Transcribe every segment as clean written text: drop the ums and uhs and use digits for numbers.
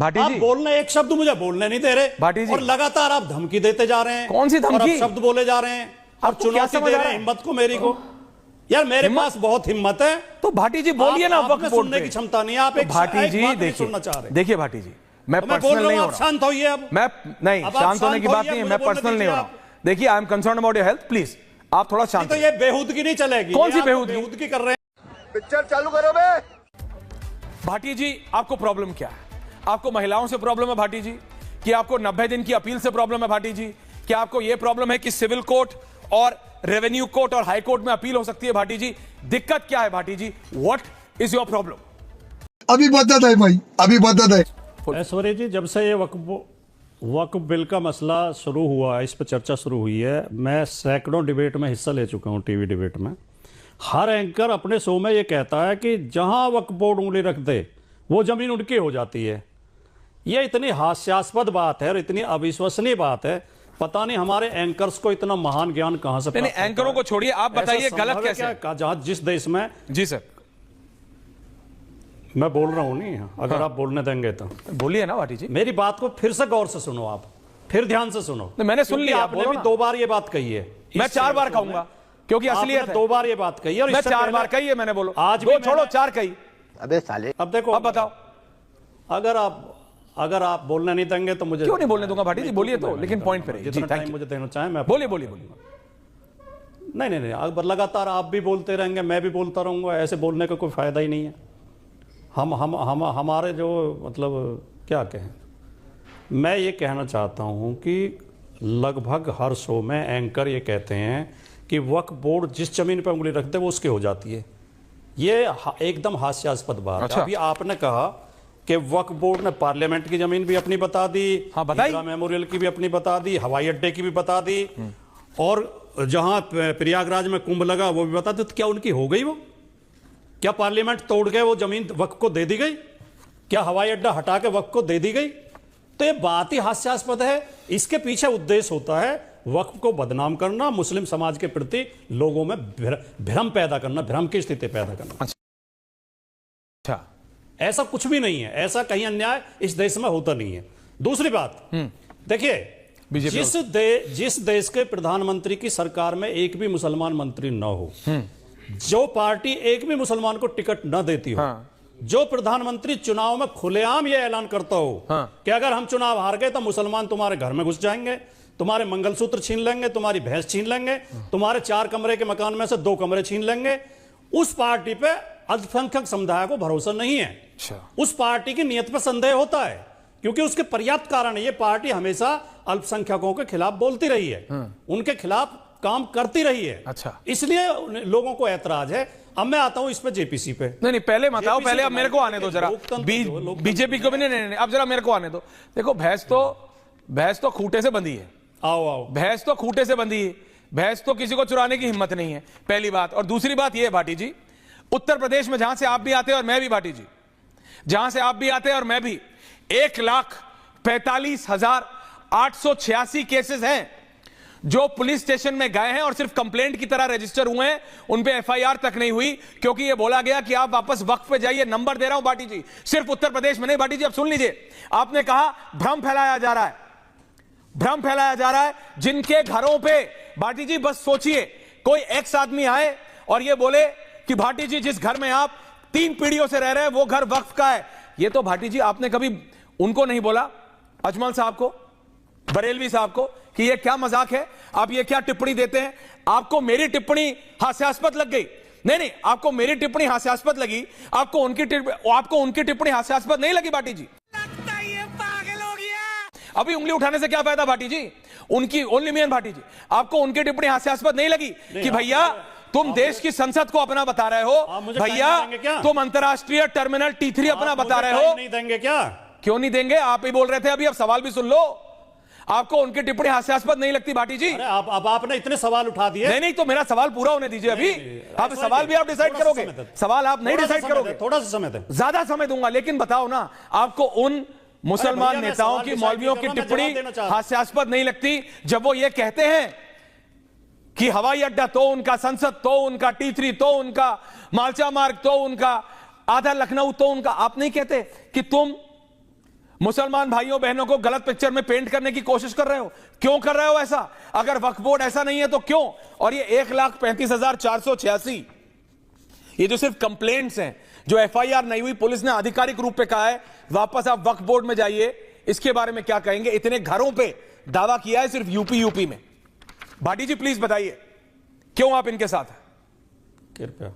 भाटी आप जी, बोलने एक शब्द मुझे बोलने नहीं दे रहे भाटी जी, और लगातार आप धमकी देते जा रहे हैं। कौन सी धमकी? और आप शब्द बोले जा रहे हैं और आपको क्या चुनौती समझ दे आ रहे रहा हैं है? हिम्मत को, मेरी को। यार मेरे पास बहुत हिम्मत है। तो भाटी जी बोलिए ना, आप वक्फ में बोर्ड सुनने पे की क्षमता नहीं है। आप एक भाटी एक जी बात नहीं देखिए, सुनना चाह रहे। देखिए भाटी जी, मैं तो मैं बोल पर्सनल रहा नहीं हूं, हो आप रहा शांत होइए। अब मैं नहीं, अब आप शांत होने की शांत बात होइए, नहीं है, मुझे मैं बोलने पर्सनल नहीं हो दीजिए रहा। देखिए, I am concern about your health, please आप थोड़ा शांत तो ये बेहूदगी नहीं चलेगी। कौन सी ये आप बेहूदगी? बेहूदगी कर रहे हैं। पिक्चर चालू करो बे। भाटी जी, आपको प्रॉब्लम क्या है? आपको महिलाओं से प्रॉब्लम है भाटी जी? कि आपको 90 दिन की अपील से प्रॉब्लम है भाटी जी? क्या आपको यह प्रॉब्लम है कि सिविल कोर्ट और रेवेन्यू कोर्ट और हाई कोर्ट में अपील हो सकती है भाटी जी? दिक्कत क्या है Bhati ji? What is your problem? अभी बता दे भाई, अभी बता दे। ऐश्वर्या जी, जब से ये वक्फ बिल का मसला शुरू हुआ है, इस पर चर्चा शुरू हुई है, मैं सैकड़ों डिबेट में हिस्सा ले चुका हूं, टीवी डिबेट में। हर एंकर अपने शो में ये कहता है कि जहां वक्फ बोर्ड उंगली रख दे वो जमीन उनकी हो जाती है। ये इतनी हास्यास्पद बात है और इतनी अविश्वसनीय बात है। पता नहीं हमारे एंकर्स को इतना महान ज्ञान कहां से नहीं, एंकरों को छोड़िए, आप बताइए गलत कैसे है? जहां जिस देश में, जी सर, मैं बोल रहा हूं नहीं, अगर आप बोलने देंगे तो बोलिए ना भाटी जी। मेरी बात को फिर से गौर से सुनो, आप फिर ध्यान से सुनो। मैंने सुन लिया, आपने भी 2 बार ये बात कही है। मैं 4 बार कहूंगा क्योंकि असलियत है। 2 बार ये बात कही है और मैं इससे 4 बार कही है, मैंने बोलो आज दो भी छोड़ो, 4 कही। अबे साले, अब देखो, अब बताओ, अगर आप बोलने नहीं देंगे तो मुझे क्यों नहीं बोलने दूंगा भाटी जी? बोलिए तो, लेकिन पॉइंट पे रहिए। जी, जितना थैंक टाइम यू। मुझे देना चाहे मैं बोलिए बोलिए बोलिए। नहीं, अगर लगातार आप भी बोलते रहेंगे, मैं भी बोलता रहूंगा, ऐसे बोलने का कोई फायदा ही नहीं है। हम हमारे जो, मतलब क्या कहें, मैं ये कहना चाहता हूं कि लगभग हर शो में एंकर ये कहते हैं कि वक्फ बोर्ड जिस जमीन पर उंगली रखते वो उसकी हो जाती है। ये एकदम हास्यास्पद बात है। अच्छा। अभी आपने कहा कि वक्फ बोर्ड ने पार्लियामेंट की जमीन भी अपनी बता दी, हाँ, बताई। इंदिरा मेमोरियल की भी अपनी बता दी, हवाई अड्डे की भी बता दी, और जहां प्रयागराज में कुंभ लगा वो भी बता दी। तो क्या उनकी हो गई? वो क्या पार्लियामेंट तोड़ के वो जमीन वक्फ को दे दी गई? क्या हवाई अड्डा हटा के वक्फ को दे दी गई? तो ये बात ही हास्यास्पद है। इसके पीछे उद्देश्य होता है वक्फ को बदनाम करना, मुस्लिम समाज के प्रति लोगों में भ्रम पैदा करना, भ्रम की स्थिति पैदा करना। अच्छा, ऐसा कुछ भी नहीं है, ऐसा कहीं अन्याय इस देश में होता नहीं है। दूसरी बात, देखिए, जिस देश के प्रधानमंत्री की सरकार में एक भी मुसलमान मंत्री न हो, जो पार्टी एक भी मुसलमान को टिकट न देती हो, जो प्रधानमंत्री चुनाव में खुलेआम यह ऐलान करता हो कि अगर हम चुनाव हार गए तो मुसलमान तुम्हारे घर में घुस जाएंगे, तुम्हारे मंगलसूत्र छीन लेंगे, तुम्हारी भैंस छीन लेंगे, तुम्हारे 4 कमरे के मकान में से 2 कमरे छीन लेंगे, उस पार्टी पे अल्पसंख्यक समुदाय को भरोसा नहीं है। उस पार्टी की नीयत पर संदेह होता है, क्योंकि उसके पर्याप्त कारण है। ये पार्टी हमेशा अल्पसंख्यकों के खिलाफ बोलती रही है, उनके खिलाफ काम करती रही है। अच्छा, इसलिए लोगों को ऐतराज है। अब मैं आता हूं इस पे जेपीसी पे। नहीं, पहले मत आओ, पहले अब मेरे को आने दो जरा। बीजेपी को भी नहीं, अब जरा मेरे को आने दो। देखो, भैंस तो खूंटे से बंधी है। आओ, भैंस तो खूंटे से बंधी है। भैंस तो किसी को चुराने की हिम्मत नहीं है, पहली बात। और दूसरी बात यह है भाटी जी, उत्तर प्रदेश में जहां से आप भी आते हैं और मैं भी, भाटी जी, जहां से आप भी आते हैं और मैं भी, 1,45,886 केसेस हैं जो पुलिस स्टेशन में गए हैं और सिर्फ कंप्लेंट की तरह रजिस्टर हुए हैं, उन पे एफआईआर तक नहीं हुई, क्योंकि ये बोला गया कि आप वापस वक्फ पे जाइए। नंबर दे रहा हूं भाटी जी, सिर्फ उत्तर प्रदेश में नहीं। भाटी जी, अब सुन लीजिए, आपने कहा भ्रम फैलाया जा रहा है, भ्रम फैलाया जा रहा है। जिनके घरों पे, भाटी जी बस सोचिए, कोई एक्स आदमी आए और ये बोले कि भाटी जी जिस घर में आप 3 पीढ़ियों से रह रहे हैं वो घर वक्फ का है। ये तो भाटी जी आपने कभी उनको नहीं बोला, अजमल साहब को, बरेलवी साहब को, कि ये क्या मजाक है, आप ये क्या टिप्पणी देते हैं? आपको मेरी टिप्पणी हास्यास्पद लग गई? नहीं, आपको मेरी टिप्पणी हास्यास्पद लगी, आपको उनकी टिप्पणी हास्यास्पद नहीं लगी भाटी जी? अभी उंगली उठाने से क्या फायदा भाटी जी? उनकी ओनली मियन भाटी जी, आपको उनकी टिप्पणी हास्यास्पद नहीं लगी कि भैया तुम देश की संसद को अपना बता रहे हो, भैया तुम अंतरराष्ट्रीय टर्मिनल T3 अपना बता रहे हो? नहीं देंगे क्या? क्यों नहीं देंगे? आप ही बोल रहे थे अभी, अब सवाल भी सुन लो। आपको उनकी टिप्पणी हास्यास्पद नहीं लगती भाटी जी? अब आपने इतने सवाल उठा दिए। नहीं, तो मेरा सवाल पूरा होने दीजिए अभी। आप सवाल भी आप डिसाइड करोगे, सवाल आप नहीं डिसाइड करोगे। थोड़ा सा समय दे। ज्यादा समय दूंगा, लेकिन बताओ ना, आपको उन मुसलमान नेताओं की, मौलवियों की टिप्पणी हास्यास्पद नहीं लगती जब वो ये कहते हैं कि हवाई अड्डा तो उनका, संसद तो उनका, T3 तो उनका, मालचा मार्ग तो उनका, आधा लखनऊ तो उनका? आप नहीं कहते कि तुम मुसलमान भाइयों बहनों को गलत पिक्चर में पेंट करने की कोशिश कर रहे हो। क्यों कर रहे हो ऐसा? अगर वक्फ बोर्ड ऐसा नहीं है तो क्यों? और ये 1,35,486 ये जो सिर्फ कंप्लेंट्स हैं, जो एफआईआर नहीं हुई, पुलिस ने आधिकारिक रूप पे कहा है वापस आप वक्फ बोर्ड में जाइए, इसके बारे में क्या कहेंगे? इतने घरों पे दावा किया है सिर्फ यूपी में। भाटी जी प्लीज बताइए क्यों आप इनके साथ हैं? कृपया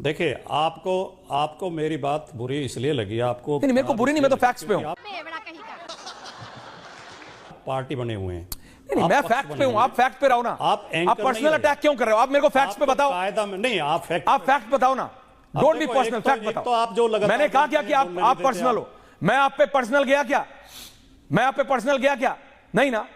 देखिए, आपको मेरी बात बुरी इसलिए लगी, आपको नहीं, मेरे को बुरी नहीं, मैं तो फैक्ट्स पे हूं। पार्टी बने हुए हैं। नहीं, मैं फैक्ट पे हूं, आप फैक्ट पे रहो ना। आप पर्सनल अटैक क्यों कर रहे हो? आप मेरे को फैक्ट्स पे बताओ। कायदा में नहीं, आप फैक्ट बताओ ना, डोंट बी पर्सनल, फैक्ट बताओ। तो आप जो लगा, मैंने कहा क्या कि आप पर्सनल हो? मैं आप पे पर्सनल गया क्या? मैं आप पे पर्सनल गया क्या? नहीं ना।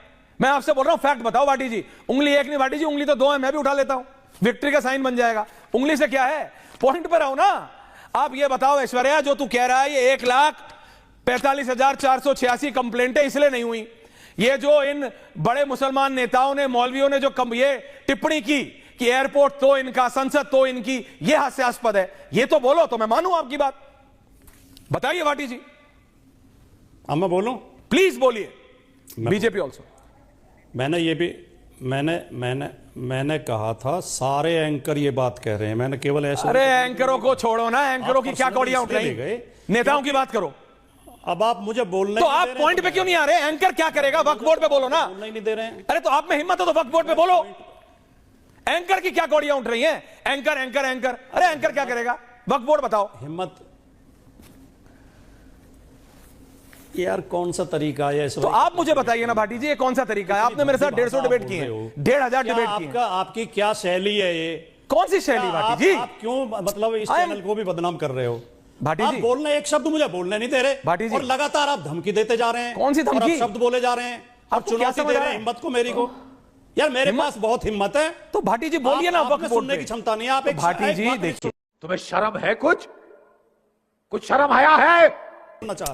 मैं आपसे बोल रहा हूं फैक्ट बताओ भाटी जी। उंगली एक नहीं भाटी जी, उंगली तो दो है, मैं भी उठा लेता हूं, विक्ट्री का साइन बन जाएगा। उंगली से क्या है? पॉइंट पे रहो ना। आप ये बताओ ऐश्वर्या, जो तू कह रहा है ये 1,45,486 कंप्लेंटें इसलिए नहीं हुई, ये जो इन बड़े मुसलमान नेताओं ने, मौलवियों ने जो ये टिप्पणी की कि एयरपोर्ट तो इनका, संसद तो इनकी, ये हास्यास्पद है, ये तो बोलो तो मैं मानूं आपकी बात। बताइए भाटी जी। अब मैं बोलूं? प्लीज बोलिए। BJP also. मैंने कहा था सारे एंकर ये बात कह रहे हैं, मैंने केवल ऐसे। अरे एंकरों को छोड़ो ना, एंकरों की क्या कौड़ियां उठ रही गए, नेताओं की बात करो। अब आप मुझे बोलने तो आप पॉइंट पे क्यों नहीं आ रहे? एंकर क्या करेगा? वक्फ बोर्ड पे बोलो ना। बोलने नहीं दे रहे हैं। अरे तो आप में हिम्मत हो तो वक्फ बोर्ड पे बोलो। एंकर की क्या कौड़ियां उठ रही हैं? एंकर एंकर एंकर, अरे एंकर क्या करेगा? वक्फ बोर्ड बताओ। हिम्मत यार, कौन सा तरीका है? तो आप मुझे बताइए ना भाटी जी, ये कौन सा तरीका है? आपने मेरे साथ 150 डिबेट की है, 1,500 डिबेट की है। आपकी क्या शैली है ये? कौन सी शैली भाटी जी? आप क्यों मतलब इस चैनल को भी बदनाम कर रहे हो? भाटी आप जी बोलने, एक शब्द मुझे बोलने नहीं दे रहे भाटी जी, और लगातार आप धमकी देते जा रहे हैं। कौन सी धमकी? शब्द बोले जा रहे हैं, आप चुनौती दे रहे हैं हिम्मत को, मेरी को। यार मेरे पास बहुत हिम्मत है। तो भाटी जी बोलिए ना, वक्फ बोर्ड सुनने की क्षमता नहीं है। आप भाटी जी देखिए, तुम्हें शर्म है? कुछ शर्म आया है?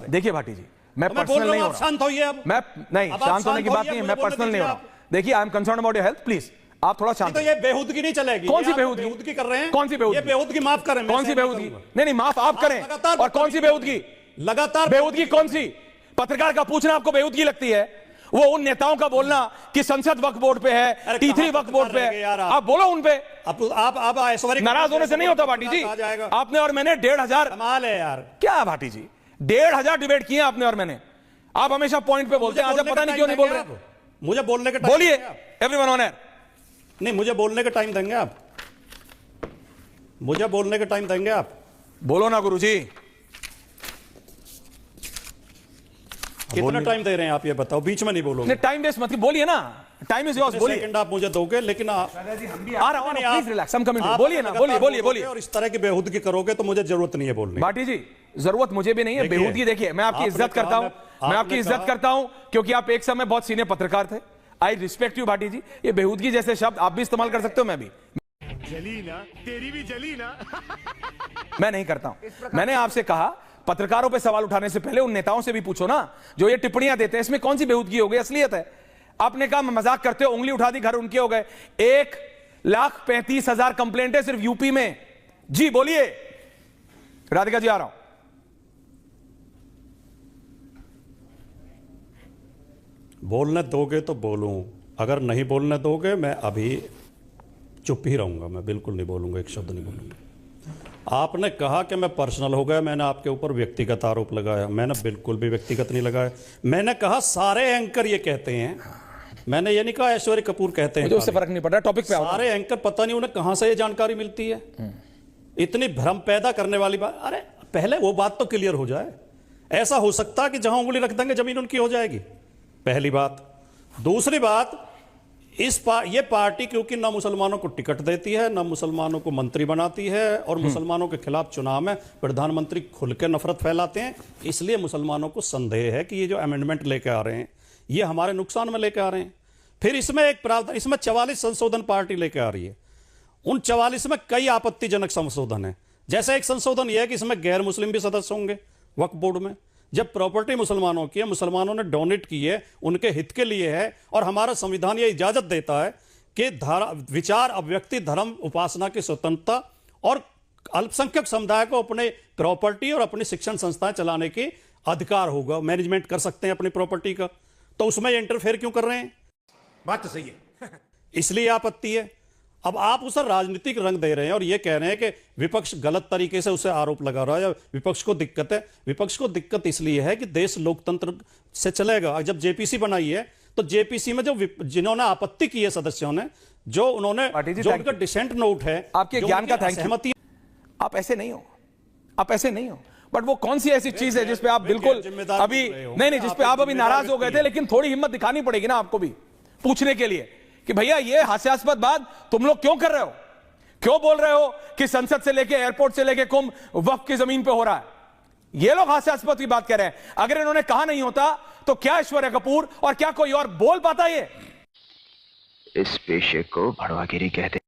देखिए भाटी जी, मैं पर्सनल नहीं हो रहा। शांत होइए अब। मैं नहीं, शांत होने की बात नहीं है, मैं पर्सनल नहीं हो रहा। देखिए, I am concern about your health, please आप थोड़ा शांत। तो ये बेहूदगी नहीं चलेगी। कौन सी बेहूदगी? बेहूदगी कर रहे हैं? कौन सी बेहूदगी? ये बेहूदगी माफ करें। कौन सी बेहूदगी? नहीं, माफ आप करें। और कौन सी बेहूदगी? लगातार बेहूदगी कौन सी? पत्रकार का पूछना आपको बेहूदगी लगती है? वो उन नेताओं का बोलना कि संसद वक्फ बोर्ड पे है, T3 वक्फ बोर्ड पे है, आप बोलो उन पे। आप ऐश्वर्या नाराज होने से नहीं होता भाटी जी। आपने और मैंने 1,500, कमाल है यार। क्या भाटी जी, 1,500 डिबेट किए आपने और मैंने। आप हमेशा पॉइंट पे बोलते हैं, आज पता नहीं क्यों नहीं बोल रहे। मुझे बोलने का टाइम बोलिए, एवरीवन ऑन एयर। नहीं, मुझे बोलने का टाइम देंगे आप? मुझे बोलने का टाइम देंगे आप? बोलो ना गुरुजी। कितना टाइम दे रहे हैं आप, ये बताओ, बीच में नहीं बोलोगे। नहीं, टाइम वेस्ट मत बोलिए ना, टाइम इज योर्स, बोलिए। सेकंड आप मुझे दोगे, लेकिन आ रहा हूं, प्लीज रिलैक्स, हम कमिंग। बोलिए ना, बोलिए। और इस तरह की बेहूदगी करोगे तो मुझे जरूरत नहीं है बोलने। भाटी जी जरूरत मुझे भी नहीं है बेहूदगी। देखिए, मैं आपकी इज्जत करता हूं, क्योंकि आप एक समय बहुत सीनियर पत्रकार थे। आई रिस्पेक्ट यू भाटी जी। ये बेहूदगी जैसे शब्द आप भी इस्तेमाल कर सकते हो, मैं भी। जली ना, तेरी भी जली ना। मैं नहीं करता हूं। मैंने आपसे कहा पत्रकारों पे सवाल उठाने से पहले उन नेताओं से भी पूछो ना, जो ये टिप्पणियां देते हैं, इसमें कौन सी बेहूदगी हो गई, असलियत है। आपने कहा मजाक करते हो, उंगली उठा दी, घर उनके हो गए। 1,35,000 कंप्लेंट है सिर्फ यूपी में। जी बोलिए। राधिका जी आ रहा हूं। बोलने दोगे तो बोलूं, अगर नहीं बोलने दोगे मैं अभी चुप ही रहूंगा, मैं बिल्कुल नहीं बोलूंगा, एक शब्द नहीं बोलूंगा। आपने कहा कि मैं पर्सनल हो गया, मैंने आपके ऊपर व्यक्तिगत आरोप लगाया, मैंने बिल्कुल भी व्यक्तिगत नहीं लगाया। मैंने कहा सारे एंकर ये कहते हैं, मैंने ये नहीं कहा ऐश्वर्या कपूर कहते हैं। मुझे उससे फर्क नहीं पड़ रहा, टॉपिक पे आओ। सारे एंकर, पता नहीं उन्हें कहां से ये जानकारी मिलती है, इतनी भ्रम पैदा करने वाली बात। अरे पहले वो बात तो क्लियर हो जाए। ऐसा हो सकता है कि जहां उंगली रख देंगे जमीन उनकी हो जाएगी, पहली बात। दूसरी बात, ये पार्टी क्योंकि न मुसलमानों को टिकट देती है, न मुसलमानों को मंत्री बनाती है, और मुसलमानों के खिलाफ चुनाव में प्रधानमंत्री खुल के नफरत फैलाते हैं, इसलिए मुसलमानों को संदेह है कि ये जो अमेंडमेंट लेके आ रहे हैं ये हमारे नुकसान में लेके आ रहे हैं। फिर इसमें एक प्रावधान, इसमें 44 संशोधन पार्टी लेके आ रही है। उन 44 में कई आपत्तिजनक संशोधन है। जैसे एक संशोधन यह है कि इसमें गैर मुस्लिम भी सदस्य होंगे वक्फ बोर्ड में। जब प्रॉपर्टी मुसलमानों की है, मुसलमानों ने डोनेट की है, उनके हित के लिए है, और हमारा संविधान ये इजाजत देता है कि विचार, अभिव्यक्ति, धर्म, उपासना की स्वतंत्रता और अल्पसंख्यक समुदाय को अपने प्रॉपर्टी और अपनी शिक्षण संस्थाएं चलाने की अधिकार होगा, मैनेजमेंट कर सकते हैं अपनी प्रॉपर्टी का, तो उसमें इंटरफेयर क्यों कर रहे हैं? बात तो सही है। इसलिए आपत्ति है। अब आप उसे राजनीतिक रंग दे रहे हैं और ये कह रहे हैं कि विपक्ष गलत तरीके से उसे आरोप लगा रहा है या विपक्ष को दिक्कत है। विपक्ष को दिक्कत इसलिए है कि देश लोकतंत्र से चलेगा। जब जेपीसी बनाई है तो जेपीसी में जो जिन्होंने आपत्ति की है सदस्यों ने, जो उन्होंने जो उनका डिसेंट नोट है, आपके ज्ञान का थैंक यू। आप ऐसे नहीं हो, आप ऐसे नहीं हो, बट वो कौन सी ऐसी चीज है जिसपे आप बिल्कुल अभी नहीं, जिसपे आप अभी नाराज हो गए थे, लेकिन थोड़ी हिम्मत दिखानी पड़ेगी ना आपको भी पूछने के लिए कि भैया ये हास्यास्पद बात तुम लोग क्यों कर रहे हो, क्यों बोल रहे हो कि संसद से लेके एयरपोर्ट से लेके कुंभ वक्फ की जमीन पे हो रहा है। ये लोग हास्यास्पद की बात कर रहे हैं। अगर इन्होंने कहा नहीं होता तो क्या ऐश्वर्या कपूर और क्या कोई और बोल पाता? ये इस पेशे को भड़वागिरी कहते हैं।